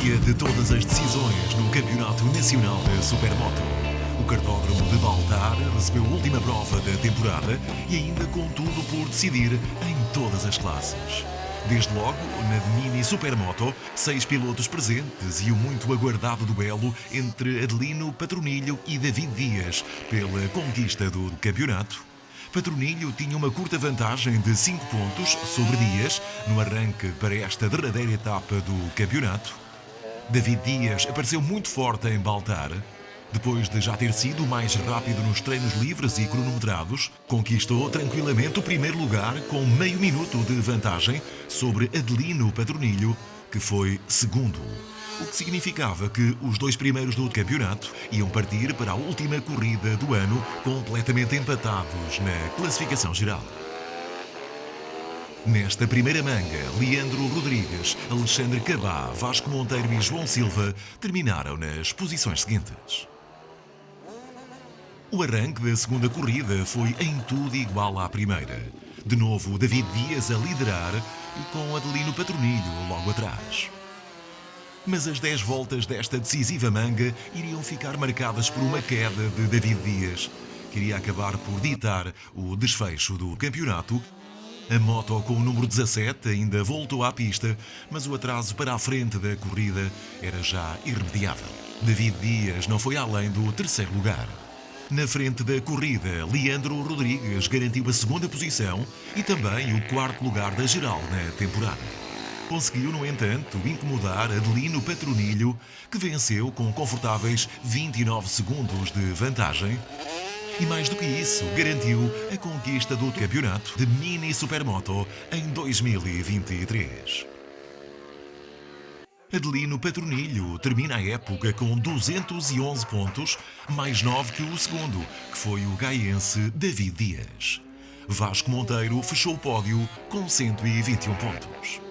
dia de todas as decisões no Campeonato Nacional de Supermoto. O cartódromo de Baltar recebeu a última prova da temporada e ainda com tudo por decidir em todas as classes. Desde logo, na Mini Supermoto, 6 pilotos presentes e o muito aguardado duelo entre Adelino Patronilho e David Dias pela conquista do campeonato. Patronilho tinha uma curta vantagem de 5 pontos sobre Dias no arranque para esta derradeira etapa do campeonato. David Dias apareceu muito forte em Baltar. Depois de já ter sido o mais rápido nos treinos livres e cronometrados, conquistou tranquilamente o primeiro lugar com meio minuto de vantagem sobre Adelino Patronilho, que foi segundo. O que significava que os dois primeiros do campeonato iam partir para a última corrida do ano completamente empatados na classificação geral. Nesta primeira manga, Leandro Rodrigues, Alexandre Cabá, Vasco Monteiro e João Silva terminaram nas posições seguintes. O arranque da segunda corrida foi em tudo igual à primeira. De novo, David Dias a liderar e com Adelino Patronilho logo atrás. Mas as 10 voltas desta decisiva manga iriam ficar marcadas por uma queda de David Dias, que iria acabar por ditar o desfecho do campeonato. A moto com o número 17 ainda voltou à pista, mas o atraso para a frente da corrida era já irremediável. David Dias não foi além do terceiro lugar. Na frente da corrida, Leandro Rodrigues garantiu a segunda posição e também o quarto lugar da geral na temporada. Conseguiu, no entanto, incomodar Adelino Patronilho, que venceu com confortáveis 29 segundos de vantagem. E mais do que isso, garantiu a conquista do campeonato de Mini Supermoto em 2023. Adelino Patronilho termina a época com 211 pontos, mais 9 que o segundo, que foi o gaiense David Dias. Vasco Monteiro fechou o pódio com 121 pontos.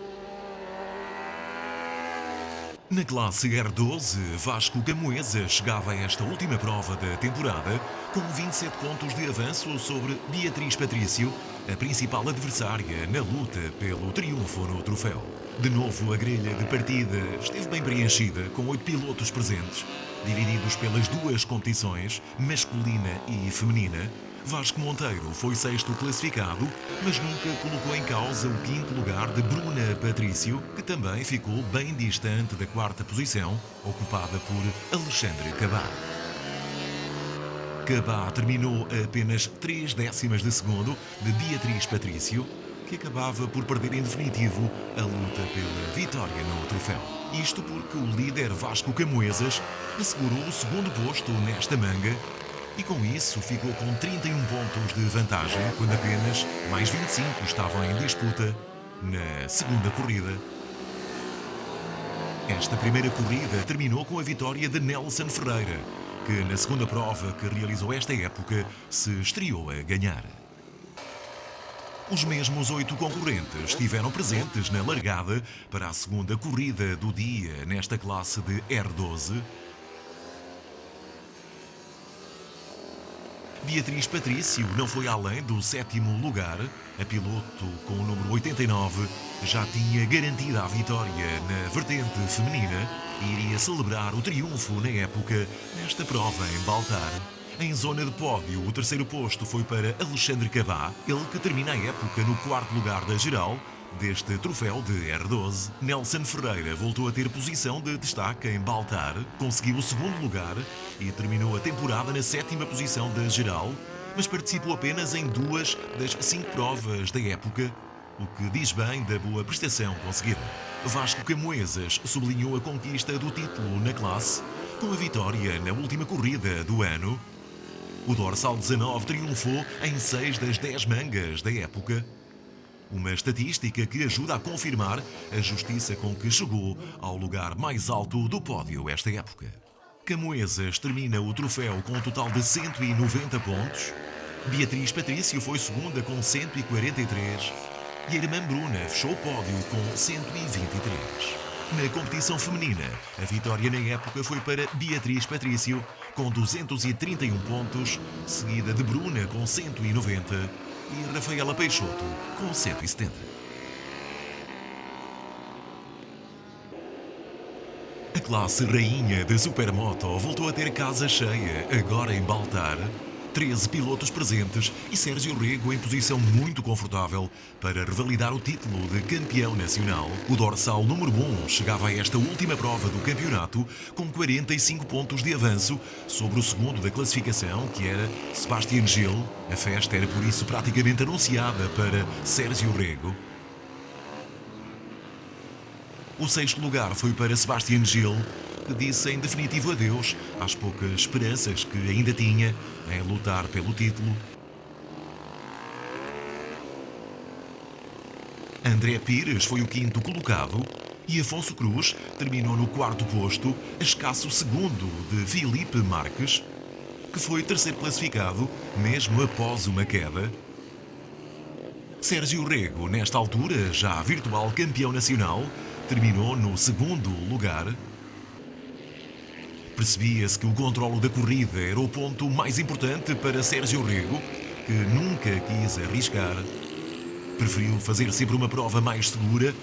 Na classe R12, Vasco Camoesa chegava a esta última prova da temporada com 27 pontos de avanço sobre Beatriz Patrício, a principal adversária na luta pelo triunfo no troféu. De novo, a grelha de partida esteve bem preenchida, com 8 pilotos presentes, divididos pelas duas competições, masculina e feminina. Vasco Monteiro foi sexto classificado, mas nunca colocou em causa o quinto lugar de Bruna Patrício, que também ficou bem distante da quarta posição, ocupada por Alexandre Cabá. Cabá terminou a apenas 3 décimas de segundo de Beatriz Patrício, que acabava por perder em definitivo a luta pela vitória no troféu. Isto porque o líder Vasco Camoesas assegurou o segundo posto nesta manga e com isso ficou com 31 pontos de vantagem, quando apenas mais 25 estavam em disputa na segunda corrida. Esta primeira corrida terminou com a vitória de Nelson Ferreira, que na segunda prova que realizou esta época se estreou a ganhar. Os mesmos 8 concorrentes estiveram presentes na largada para a segunda corrida do dia nesta classe de R12. Beatriz Patrício não foi além do 7º lugar. A piloto com o número 89 já tinha garantida a vitória na vertente feminina e iria celebrar o triunfo na época nesta prova em Baltar. Em zona de pódio, o terceiro posto foi para Alexandre Cabá, ele que termina a época no quarto lugar da geral deste troféu de R12. Nelson Ferreira voltou a ter posição de destaque em Baltar, conseguiu o segundo lugar e terminou a temporada na 7ª posição da geral, mas participou apenas em 2 das 5 provas da época, o que diz bem da boa prestação conseguida. Vasco Camoesas sublinhou a conquista do título na classe, com a vitória na última corrida do ano. O dorsal 19 triunfou em 6 das 10 mangas da época. Uma estatística que ajuda a confirmar a justiça com que chegou ao lugar mais alto do pódio esta época. Camoesas termina o troféu com um total de 190 pontos. Beatriz Patrício foi segunda com 143 e a irmã Bruna fechou o pódio com 123. Na competição feminina, a vitória na época foi para Beatriz Patrício com 231 pontos, seguida de Bruna com 190 e Rafaela Peixoto com 170. classe rainha da Supermoto voltou a ter casa cheia, agora em Baltar. 13 pilotos presentes e Sérgio Rego em posição muito confortável para revalidar o título de campeão nacional. O dorsal número 1 chegava a esta última prova do campeonato com 45 pontos de avanço sobre o segundo da classificação, que era Sebastian Gil. A festa era por isso praticamente anunciada para Sérgio Rego. O sexto lugar foi para Sebastian Gil, que disse em definitivo adeus às poucas esperanças que ainda tinha em lutar pelo título. André Pires foi o quinto colocado e Afonso Cruz terminou no quarto posto, a escasso segundo de Filipe Marques, que foi terceiro classificado, mesmo após uma queda. Sérgio Rego, nesta altura já virtual campeão nacional, terminou no segundo lugar. Percebia-se que o controlo da corrida era o ponto mais importante para Sérgio Rego, que nunca quis arriscar. Preferiu fazer sempre uma prova mais segura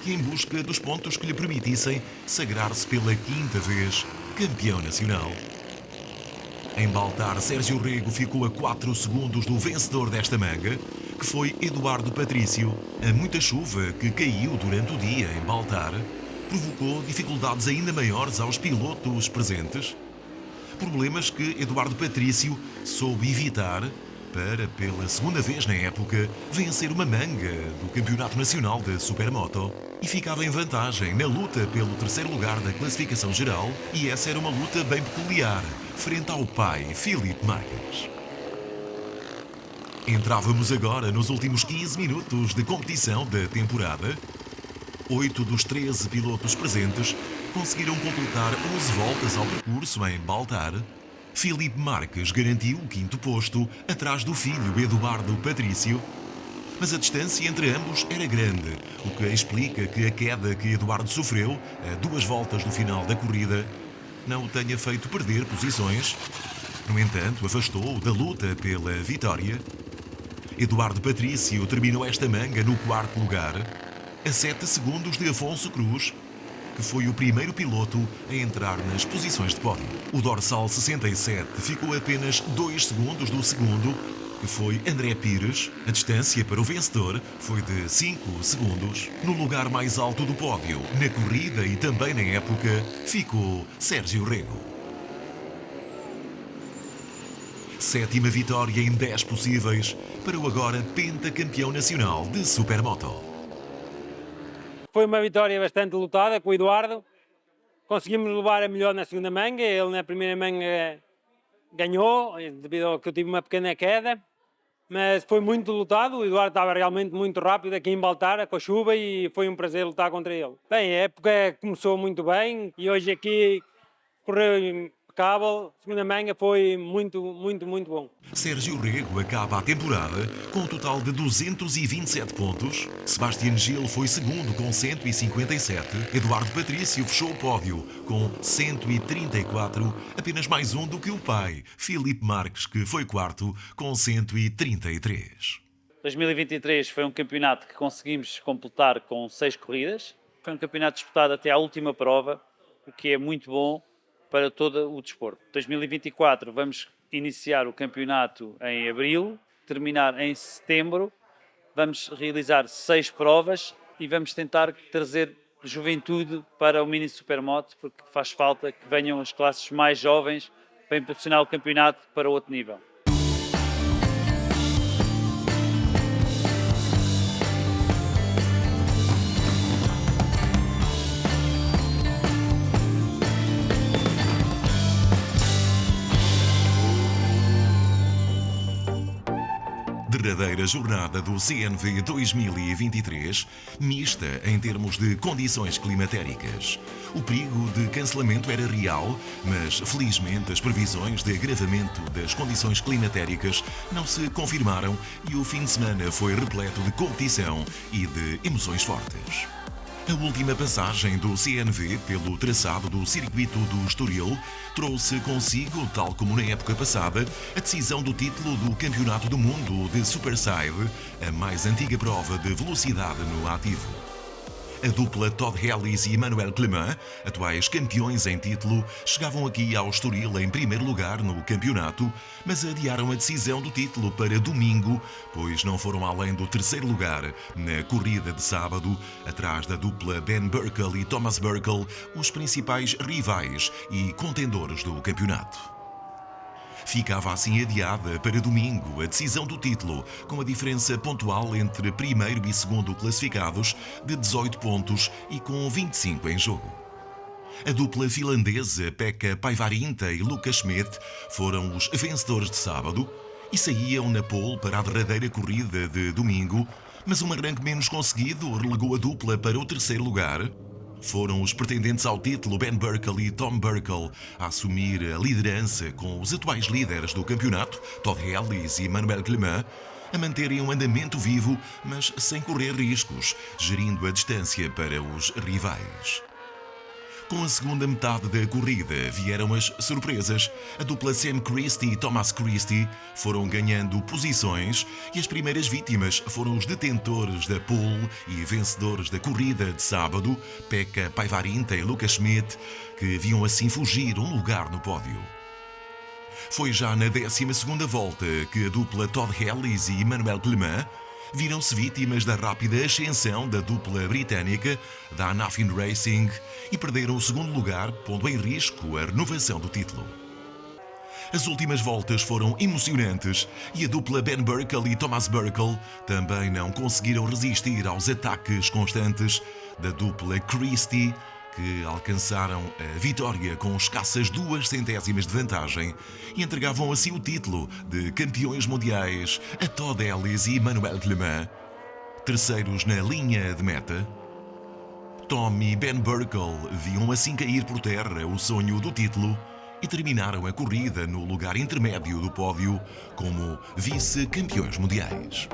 e em busca dos pontos que lhe permitissem sagrar-se pela quinta vez campeão nacional. Em Baltar, Sérgio Rego ficou a 4 segundos do vencedor desta manga, que foi Eduardo Patrício. A muita chuva que caiu durante o dia em Baltar provocou dificuldades ainda maiores aos pilotos presentes. Problemas que Eduardo Patrício soube evitar para, pela segunda vez na época, vencer uma manga do Campeonato Nacional de Supermoto e ficava em vantagem na luta pelo terceiro lugar da classificação geral, e essa era uma luta bem peculiar, frente ao pai, Filipe Marques. Entrávamos agora nos últimos 15 minutos de competição da temporada. 8 dos 13 pilotos presentes conseguiram completar 11 voltas ao percurso em Baltar. Filipe Marques garantiu o quinto posto, atrás do filho Eduardo Patrício. Mas a distância entre ambos era grande, o que explica que a queda que Eduardo sofreu a 2 voltas do final da corrida não o tenha feito perder posições. No entanto, afastou-o da luta pela vitória. Eduardo Patrício terminou esta manga no quarto lugar, a 7 segundos de Afonso Cruz, que foi o primeiro piloto a entrar nas posições de pódio. O dorsal 67 ficou a apenas 2 segundos do segundo, que foi André Pires. A distância para o vencedor foi de 5 segundos. No lugar mais alto do pódio, na corrida e também na época, ficou Sérgio Rego. 7ª vitória em 10 possíveis para o agora pentacampeão nacional de Supermoto. Foi uma vitória bastante lutada com o Eduardo. Conseguimos levar a melhor na segunda manga. Ele na primeira manga ganhou, devido ao que eu tive uma pequena queda. Mas foi muito lutado. O Eduardo estava realmente muito rápido aqui em Baltar, com a chuva, e foi um prazer lutar contra ele. Bem, a época começou muito bem e hoje aqui correu impecável. A segunda manga foi muito bom. Sérgio Rego acaba a temporada com um total de 227 pontos. Sebastian Gil foi segundo com 157. Eduardo Patrício fechou o pódio com 134, apenas mais um do que o pai, Filipe Marques, que foi quarto com 133. 2023 foi um campeonato que conseguimos completar com 6 corridas. Foi um campeonato disputado até à última prova, o que é muito bom para todo o desporto. 2024 vamos iniciar o campeonato em abril, terminar em setembro. Vamos realizar 6 provas e vamos tentar trazer juventude para o Mini Supermoto, porque faz falta que venham as classes mais jovens para impulsionar o campeonato para outro nível. Derradeira jornada do CNV 2023, mista em termos de condições climatéricas. O perigo de cancelamento era real, mas felizmente as previsões de agravamento das condições climatéricas não se confirmaram e o fim de semana foi repleto de competição e de emoções fortes. A última passagem do CNV pelo traçado do circuito do Estoril trouxe consigo, tal como na época passada, a decisão do título do Campeonato do Mundo de Superside, a mais antiga prova de velocidade no ativo. A dupla Todd Ellis e Emmanuel Clement, atuais campeões em título, chegavam aqui ao Estoril em primeiro lugar no campeonato, mas adiaram a decisão do título para domingo, pois não foram além do terceiro lugar na corrida de sábado, atrás da dupla Ben Burkle e Thomas Burkle, os principais rivais e contendores do campeonato. Ficava assim adiada para domingo a decisão do título, com a diferença pontual entre primeiro e segundo classificados de 18 pontos e com 25 em jogo. A dupla finlandesa Pekka Päivärinta e Lucas Schmidt foram os vencedores de sábado e saíam na pole para a derradeira corrida de domingo, mas um arranque menos conseguido relegou a dupla para o terceiro lugar. Foram os pretendentes ao título Ben Burkle e Tom Burkle a assumir a liderança com os atuais líderes do campeonato, Todd Ellis e Emmanuel Clement, a manterem um andamento vivo, mas sem correr riscos, gerindo a distância para os rivais. Com a segunda metade da corrida vieram as surpresas. A dupla Sam Christie e Thomas Christie foram ganhando posições e as primeiras vítimas foram os detentores da pole e vencedores da corrida de sábado, Pekka Päivärinta e Lucas Schmidt, que viam assim fugir um lugar no pódio. Foi já na 12ª volta que a dupla Todd Ellis e Emmanuel Clement viram-se vítimas da rápida ascensão da dupla britânica da Anafin Racing e perderam o segundo lugar, pondo em risco a renovação do título. As últimas voltas foram emocionantes e a dupla Ben Burkle e Thomas Burkle também não conseguiram resistir aos ataques constantes da dupla Christie, que alcançaram a vitória com escassas 2 centésimas de vantagem e entregavam assim o título de campeões mundiais a Todd Ellis e Emmanuel Clement. Terceiros na linha de meta, Tom e Ben Burkle viam assim cair por terra o sonho do título e terminaram a corrida no lugar intermédio do pódio como vice-campeões mundiais.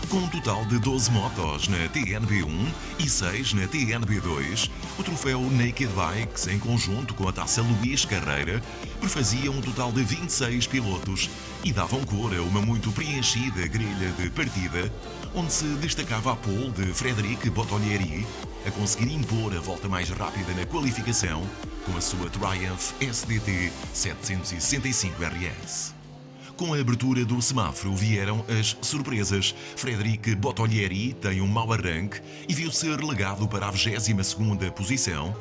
Com um total de 12 motos na TNB1 e 6 na TNB2, o troféu Naked Bikes, em conjunto com a taça Luís Carreira, prefazia um total de 26 pilotos e davam cor a uma muito preenchida grelha de partida, onde se destacava a pole de Frédéric Bottolieri, a conseguir impor a volta mais rápida na qualificação com a sua Triumph SDT 765 RS. Com a abertura do semáforo vieram as surpresas. Frédéric Bottolieri tem um mau arranque e viu-se relegado para a 22ª posição.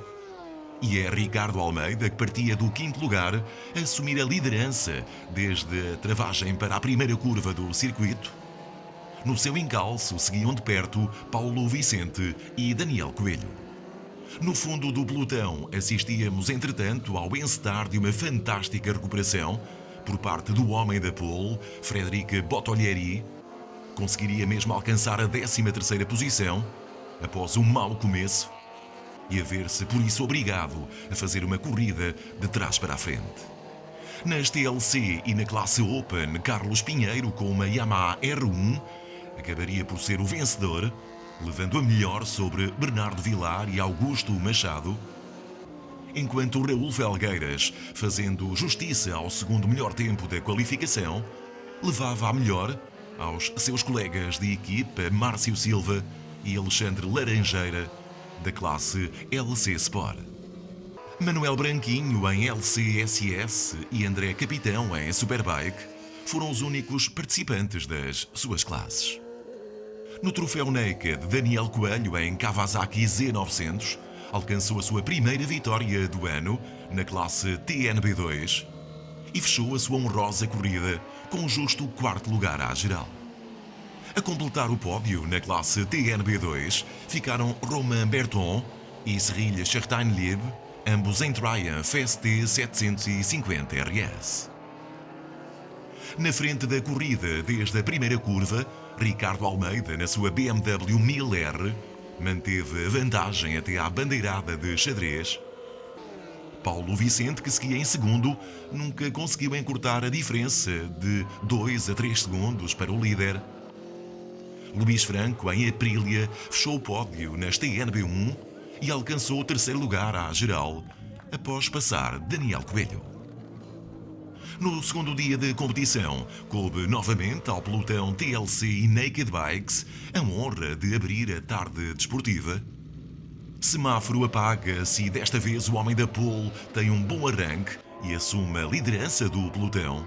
E é Ricardo Almeida, que partia do 5º lugar, a assumir a liderança desde a travagem para a primeira curva do circuito. No seu encalço seguiam de perto Paulo Vicente e Daniel Coelho. No fundo do pelotão assistíamos, entretanto, ao encetar de uma fantástica recuperação por parte do homem da pole, Frédéric Bottolieri. Conseguiria mesmo alcançar a 13ª posição após um mau começo e a ver-se por isso obrigado a fazer uma corrida de trás para a frente. Nas TLC e na classe Open, Carlos Pinheiro, com uma Yamaha R1, acabaria por ser o vencedor, levando a melhor sobre Bernardo Vilar e Augusto Machado, enquanto Raul Felgueiras, fazendo justiça ao segundo melhor tempo da qualificação, levava a melhor aos seus colegas de equipa Márcio Silva e Alexandre Laranjeira, da classe LC Sport. Manuel Branquinho em LCSS e André Capitão em Superbike foram os únicos participantes das suas classes. No troféu Naked, Daniel Coelho em Kawasaki Z900 alcançou a sua primeira vitória do ano na classe TNB2 e fechou a sua honrosa corrida com um justo 4º lugar à geral. A completar o pódio na classe TNB2 ficaram Romain Berton e Cyril Chartain-Lieb, ambos em Triumph ST 750 RS. Na frente da corrida, desde a primeira curva, Ricardo Almeida, na sua BMW 1000R, manteve a vantagem até à bandeirada de xadrez. Paulo Vicente, que seguia em segundo, nunca conseguiu encurtar a diferença de 2 a 3 segundos para o líder. Luís Franco, em Aprilia, fechou o pódio nas TNB1 e alcançou o 3º lugar à geral, após passar Daniel Coelho. No segundo dia de competição, coube novamente ao pelotão TLC e Naked Bikes a honra de abrir a tarde desportiva. Semáforo apaga-se e desta vez o homem da pole tem um bom arranque e assume a liderança do pelotão.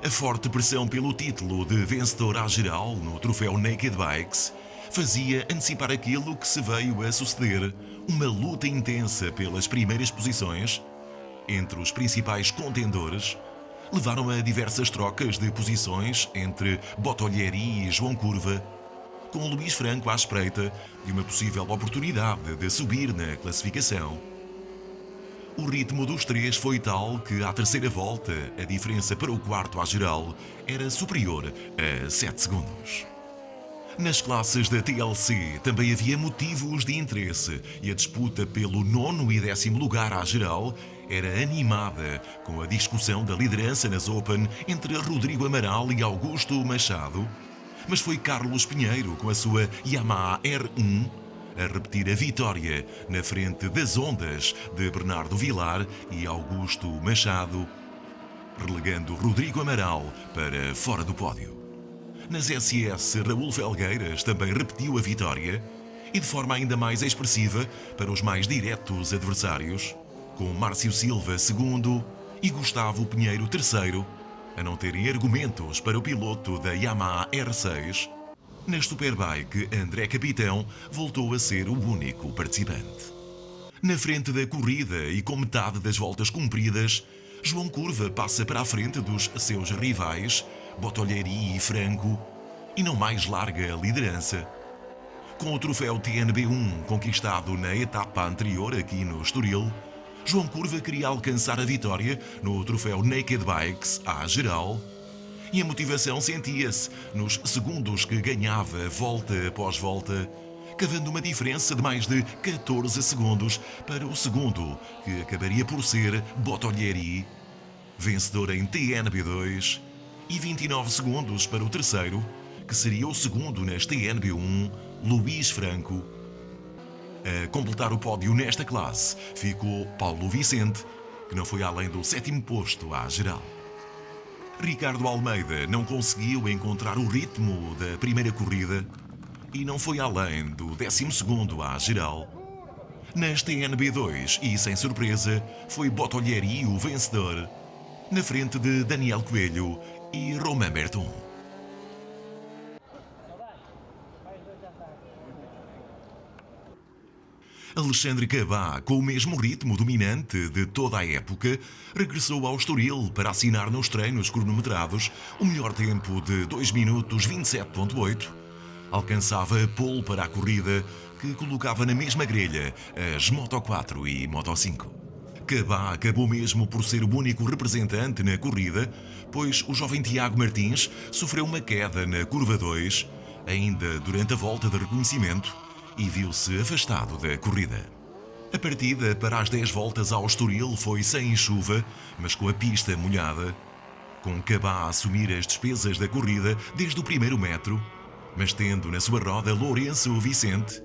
A forte pressão pelo título de vencedor à geral no troféu Naked Bikes fazia antecipar aquilo que se veio a suceder, uma luta intensa pelas primeiras posições. Entre os principais contendores, levaram a diversas trocas de posições entre Bottolieri e João Curva, com Luís Franco à espreita de uma possível oportunidade de subir na classificação. O ritmo dos três foi tal que, à terceira volta, a diferença para o quarto à geral era superior a 7 segundos. Nas classes da TLC também havia motivos de interesse e a disputa pelo 9º e 10º lugar à geral era animada, com a discussão da liderança nas Open entre Rodrigo Amaral e Augusto Machado, mas foi Carlos Pinheiro com a sua Yamaha R1 a repetir a vitória na frente das ondas de Bernardo Vilar e Augusto Machado, relegando Rodrigo Amaral para fora do pódio. Nas SS, Raul Felgueiras também repetiu a vitória e de forma ainda mais expressiva para os mais diretos adversários, com Márcio Silva segundo e Gustavo Pinheiro terceiro, a não terem argumentos para o piloto da Yamaha R6. Na Superbike, André Capitão voltou a ser o único participante. Na frente da corrida e com metade das voltas cumpridas, João Curva passa para a frente dos seus rivais, Bottolieri e Franco, e não mais larga a liderança. Com o troféu TNB1 conquistado na etapa anterior aqui no Estoril, João Curva queria alcançar a vitória no troféu Naked Bikes à geral, e a motivação sentia-se nos segundos que ganhava volta após volta, cavando uma diferença de mais de 14 segundos para o segundo, que acabaria por ser Bottolieri, vencedor em TNB2, e 29 segundos para o terceiro, que seria o segundo nas TNB1, Luís Franco. A completar o pódio nesta classe ficou Paulo Vicente, que não foi além do 7º posto à geral. Ricardo Almeida não conseguiu encontrar o ritmo da primeira corrida e não foi além do 12º à geral. Nas TNB2 e sem surpresa foi Bottolieri o vencedor, na frente de Daniel Coelho e Romain Berton. Alexandre Cabá, com o mesmo ritmo dominante de toda a época, regressou ao Estoril para assinar nos treinos cronometrados o melhor tempo de 2 minutos 27.8. Alcançava a pole para a corrida, que colocava na mesma grelha as Moto 4 e Moto 5. Cabá acabou mesmo por ser o único representante na corrida, pois o jovem Tiago Martins sofreu uma queda na curva 2, ainda durante a volta de reconhecimento, e viu-se afastado da corrida. A partida para as 10 voltas ao Estoril foi sem chuva, mas com a pista molhada, com Cabá a assumir as despesas da corrida desde o primeiro metro, mas tendo na sua roda Lourenço Vicente,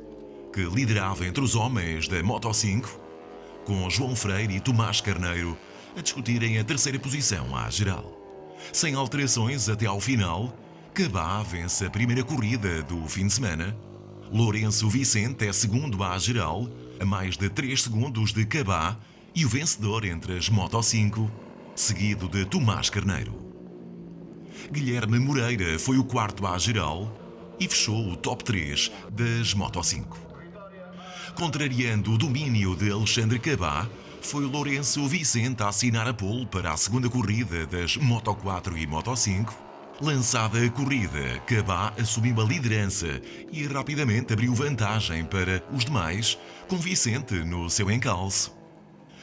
que liderava entre os homens da Moto 5, com João Freire e Tomás Carneiro a discutirem a terceira posição à geral. Sem alterações até ao final, Cabá vence a primeira corrida do fim de semana. Lourenço Vicente é segundo à geral, a mais de 3 segundos de Cabá, e o vencedor entre as Moto 5, seguido de Tomás Carneiro. Guilherme Moreira foi o quarto à geral e fechou o top 3 das Moto 5. Contrariando o domínio de Alexandre Cabá, foi Lourenço Vicente a assinar a pole para a segunda corrida das Moto 4 e Moto 5. Lançada a corrida, Cabá assumiu a liderança e rapidamente abriu vantagem para os demais, com Vicente no seu encalço.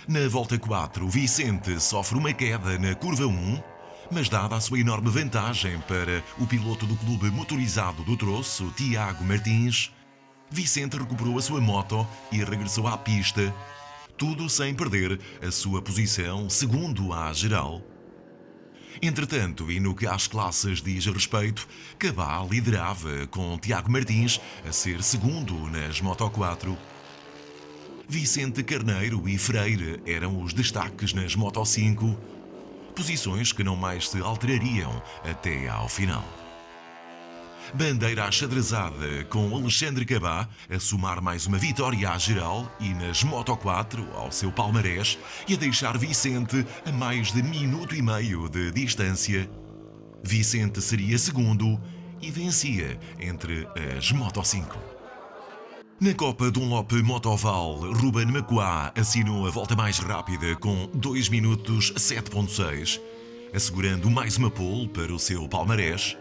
Na volta 4, Vicente sofre uma queda na curva 1, mas dada a sua enorme vantagem para o piloto do clube motorizado do troço, Tiago Martins, Vicente recuperou a sua moto e regressou à pista, tudo sem perder a sua posição segundo à geral. Entretanto, e no que às classes diz respeito, Cabá liderava com Tiago Martins a ser segundo nas Moto 4. Vicente Carneiro e Freire eram os destaques nas Moto 5, posições que não mais se alterariam até ao final. Bandeira achadrezada com Alexandre Cabá a somar mais uma vitória à geral e nas Moto 4 ao seu palmarés e a deixar Vicente a mais de minuto e meio de distância. Vicente seria segundo e vencia entre as Moto 5. Na Copa Dunlop Motoval, Ruben Macuá assinou a volta mais rápida com 2 minutos 7.6, assegurando mais uma pole para o seu palmarés.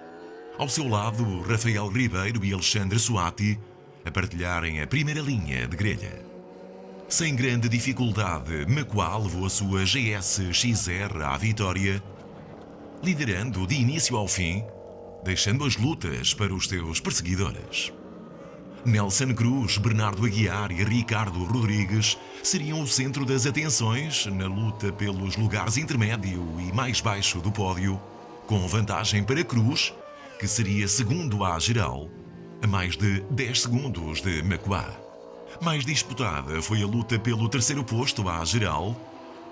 Ao seu lado, Rafael Ribeiro e Alexandre Soati a partilharem a primeira linha de grelha. Sem grande dificuldade, Macuá levou a sua GS XR à vitória, liderando de início ao fim, deixando as lutas para os seus perseguidores. Nelson Cruz, Bernardo Aguiar e Ricardo Rodrigues seriam o centro das atenções na luta pelos lugares intermédio e mais baixo do pódio, com vantagem para Cruz, que seria segundo à geral, a mais de 10 segundos de Macuá. Mais disputada foi a luta pelo terceiro posto à geral,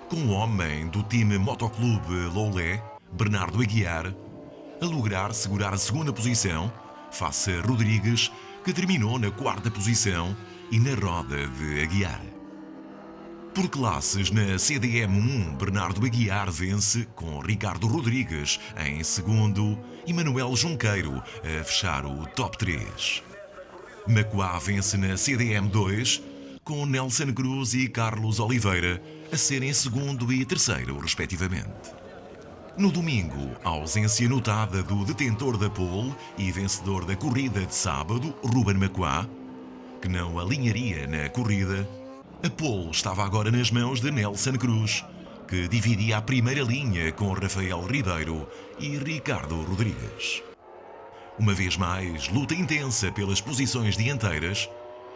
com o homem do time Motoclube Loulé, Bernardo Aguiar, a lograr segurar a segunda posição, face a Rodrigues, que terminou na quarta posição e na roda de Aguiar. Por classes, na CDM1, Bernardo Aguiar vence com Ricardo Rodrigues em segundo e Manuel Junqueiro a fechar o top 3. Macuá vence na CDM2 com Nelson Cruz e Carlos Oliveira a serem segundo e terceiro, respectivamente. No domingo, a ausência notada do detentor da pole e vencedor da corrida de sábado, Ruben Macuá, que não alinharia na corrida, a pole estava agora nas mãos de Nelson Cruz, que dividia a primeira linha com Rafael Ribeiro e Ricardo Rodrigues. Uma vez mais, luta intensa pelas posições dianteiras,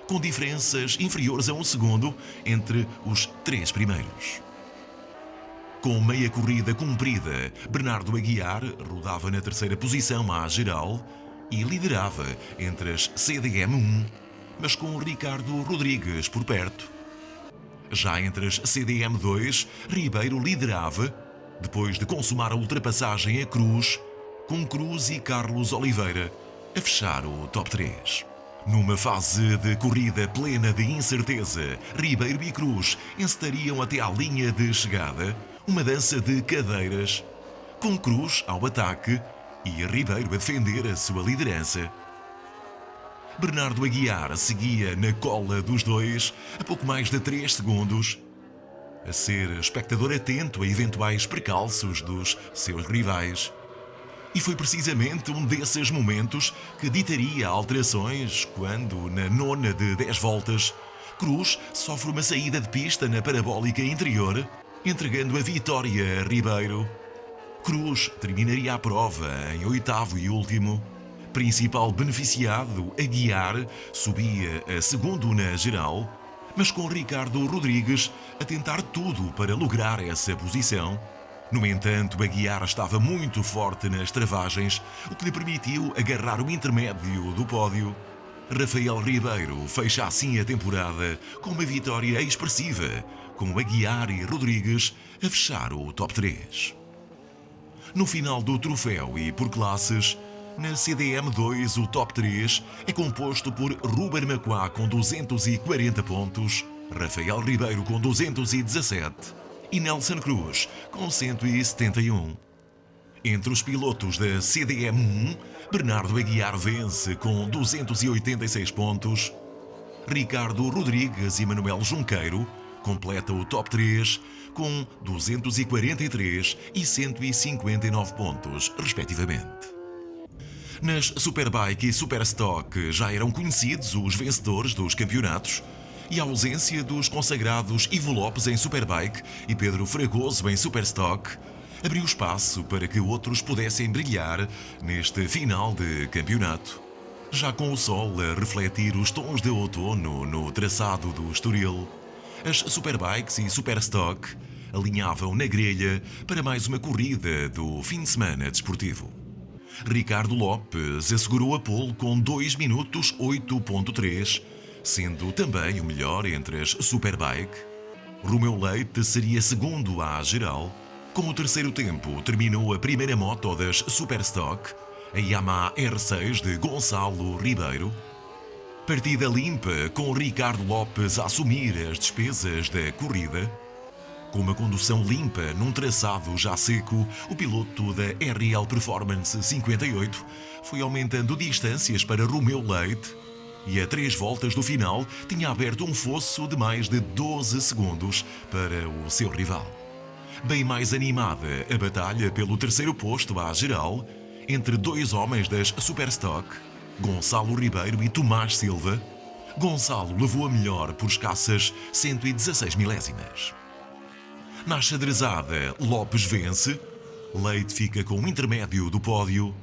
com diferenças inferiores a um segundo entre os 3 primeiros. Com meia corrida cumprida, Bernardo Aguiar rodava na terceira posição à geral e liderava entre as CDM1, mas com Ricardo Rodrigues por perto. Já entre as CDM2, Ribeiro liderava, depois de consumar a ultrapassagem a Cruz, com Cruz e Carlos Oliveira a fechar o top 3. Numa fase de corrida plena de incerteza, Ribeiro e Cruz encetariam até à linha de chegada uma dança de cadeiras, com Cruz ao ataque e Ribeiro a defender a sua liderança. Bernardo Aguiar seguia na cola dos dois a pouco mais de 3 segundos, a ser espectador atento a eventuais precalços dos seus rivais. E foi precisamente um desses momentos que ditaria alterações quando, na nona de 10 voltas, Cruz sofre uma saída de pista na parabólica interior, entregando a vitória a Ribeiro. Cruz terminaria a prova em 8º e último. Principal beneficiado, Aguiar subia a segundo na geral, mas com Ricardo Rodrigues a tentar tudo para lograr essa posição. No entanto, Aguiar estava muito forte nas travagens, o que lhe permitiu agarrar o intermédio do pódio. Rafael Ribeiro fecha assim a temporada com uma vitória expressiva, com Aguiar e Rodrigues a fechar o top 3. No final do troféu e por classes, na CDM2 o top 3 é composto por Ruben Macuá com 240 pontos, Rafael Ribeiro com 217 e Nelson Cruz com 171. Entre os pilotos da CDM1, Bernardo Aguiar vence com 286 pontos, Ricardo Rodrigues e Manuel Junqueiro completa o top 3 com 243 e 159 pontos, respectivamente. Nas Superbike e Superstock já eram conhecidos os vencedores dos campeonatos e a ausência dos consagrados Ivo Lopes em Superbike e Pedro Fragoso em Superstock abriu espaço para que outros pudessem brilhar neste final de campeonato. Já com o sol a refletir os tons de outono no traçado do Estoril, as Superbikes e Superstock alinhavam na grelha para mais uma corrida do fim de semana desportivo. Ricardo Lopes assegurou a pole com 2 minutos 8.3, sendo também o melhor entre as Superbike. Romeu Leite seria segundo à geral. Com o terceiro tempo, terminou a primeira moto das Superstock, a Yamaha R6 de Gonçalo Ribeiro. Partida limpa, com Ricardo Lopes a assumir as despesas da corrida. Com uma condução limpa num traçado já seco, o piloto da RL Performance 58 foi aumentando distâncias para Romeu Leite e a 3 voltas do final tinha aberto um fosso de mais de 12 segundos para o seu rival. Bem mais animada a batalha pelo terceiro posto à geral entre dois homens das Superstock, Gonçalo Ribeiro e Tomás Silva. Gonçalo levou a melhor por escassas 116 milésimas. Na xadrezada, Lopes vence, Leite fica com o intermédio do pódio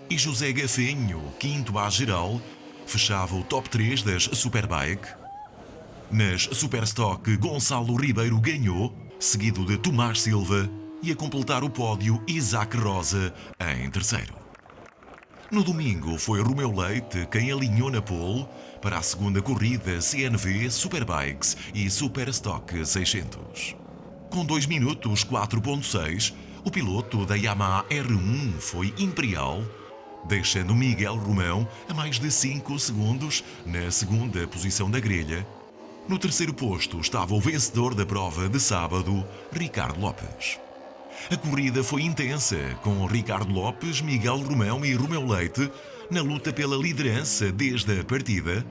e José Gafanho, quinto à geral, fechava o top 3 das Superbike. Nas Superstock, Gonçalo Ribeiro ganhou, seguido de Tomás Silva, e a completar o pódio Isaac Rosa em terceiro. No domingo foi Romeu Leite quem alinhou na pole para a segunda corrida CNV Superbikes e Superstock 600. Com 2 minutos 4.6, o piloto da Yamaha R1 foi imperial, deixando Miguel Romão a mais de 5 segundos na segunda posição da grelha. No terceiro posto estava o vencedor da prova de sábado, Ricardo Lopes. A corrida foi intensa, com Ricardo Lopes, Miguel Romão e Romeu Leite na luta pela liderança desde a partida.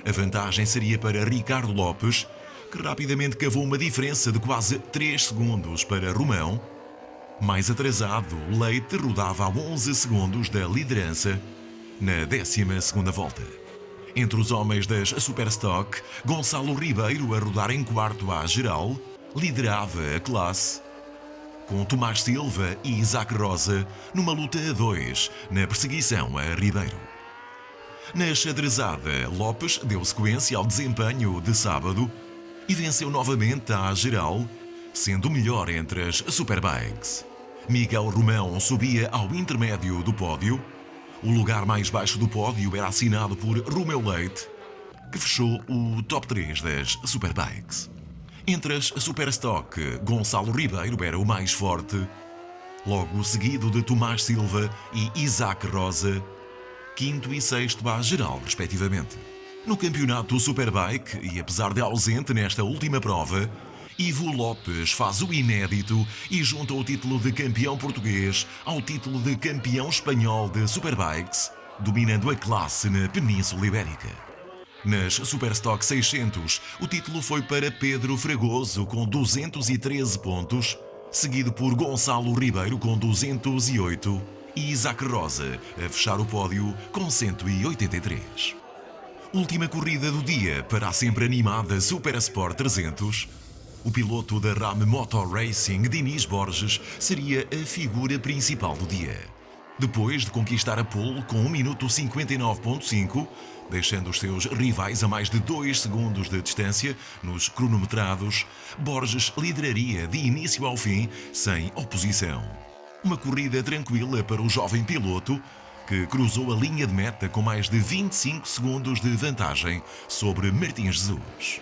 A vantagem seria para Ricardo Lopes, que rapidamente cavou uma diferença de quase 3 segundos para Romão. Mais atrasado, Leite rodava a 11 segundos da liderança na 12ª volta. Entre os homens das Superstock, Gonçalo Ribeiro, a rodar em quarto à geral, liderava a classe, com Tomás Silva e Isaac Rosa numa luta a 2 na perseguição a Ribeiro. Na xadrezada, Lopes deu sequência ao desempenho de sábado e venceu novamente à geral, sendo o melhor entre as Superbikes. Miguel Romão subia ao intermédio do pódio. O lugar mais baixo do pódio era assinado por Romeu Leite, que fechou o top 3 das Superbikes. Entre as Superstock, Gonçalo Ribeiro era o mais forte, logo seguido de Tomás Silva e Isaac Rosa, quinto e sexto à geral, respectivamente. No campeonato Superbike, e apesar de ausente nesta última prova, Ivo Lopes faz o inédito e junta o título de campeão português ao título de campeão espanhol de Superbikes, dominando a classe na Península Ibérica. Nas Superstock 600, o título foi para Pedro Fragoso com 213 pontos, seguido por Gonçalo Ribeiro com 208 e Isaac Rosa a fechar o pódio com 183. Última corrida do dia para a sempre animada Supersport 300. O piloto da RAM Motor Racing, Diniz Borges, seria a figura principal do dia. Depois de conquistar a pole com 1 minuto 59.5, deixando os seus rivais a mais de 2 segundos de distância nos cronometrados, Borges lideraria de início ao fim sem oposição. Uma corrida tranquila para o jovem piloto, que cruzou a linha de meta com mais de 25 segundos de vantagem sobre Martins Jesus.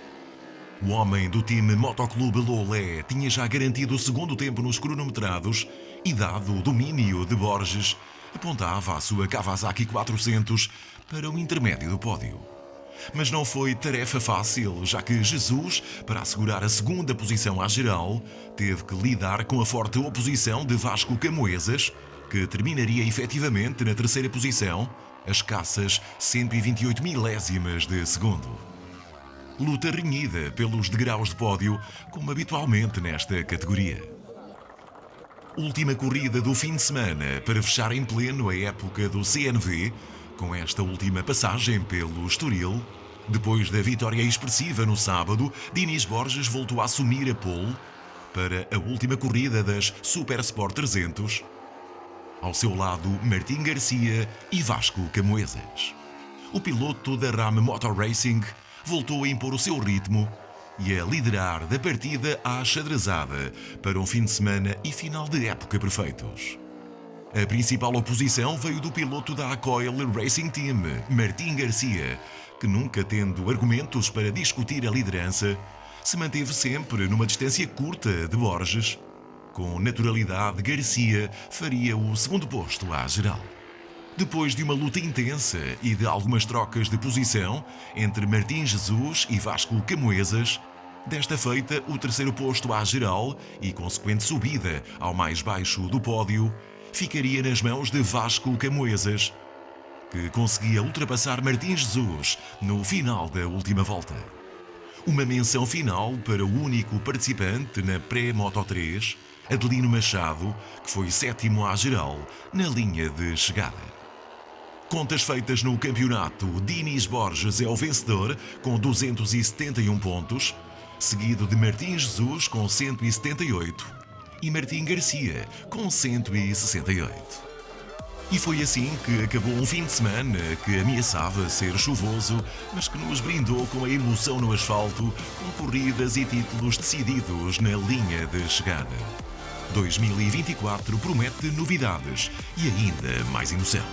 O homem do time Motoclube Lolé tinha já garantido o segundo tempo nos cronometrados e, dado o domínio de Borges, apontava a sua Kawasaki 400 para o intermédio do pódio. Mas não foi tarefa fácil, já que Jesus, para assegurar a segunda posição à geral, teve que lidar com a forte oposição de Vasco Camoesas, que terminaria efetivamente na terceira posição, a escassas 128 milésimas de segundo. Luta renhida pelos degraus de pódio, como habitualmente nesta categoria. Última corrida do fim de semana para fechar em pleno a época do CNV, com esta última passagem pelo Estoril. Depois da vitória expressiva no sábado, Diniz Borges voltou a assumir a pole para a última corrida das Supersport 300. Ao seu lado, Martim Garcia e Vasco Camoesas. O piloto da RAM Motor Racing voltou a impor o seu ritmo e a liderar da partida à xadrezada para um fim de semana e final de época perfeitos. A principal oposição veio do piloto da Acoil Racing Team, Martim Garcia, que nunca tendo argumentos para discutir a liderança, se manteve sempre numa distância curta de Borges. Com naturalidade, Garcia faria o segundo posto à geral. Depois de uma luta intensa e de algumas trocas de posição entre Martins Jesus e Vasco Camoesas, desta feita o terceiro posto à geral e consequente subida ao mais baixo do pódio ficaria nas mãos de Vasco Camoesas, que conseguia ultrapassar Martins Jesus no final da última volta. Uma menção final para o único participante na pré-Moto 3, Adelino Machado, que foi sétimo à geral na linha de chegada. Contas feitas no campeonato, Dinis Borges é o vencedor com 271 pontos, seguido de Martins Jesus com 178 e Martim Garcia com 168. E foi assim que acabou um fim de semana que ameaçava ser chuvoso, mas que nos brindou com a emoção no asfalto, com corridas e títulos decididos na linha de chegada. 2024 promete novidades e ainda mais emoção.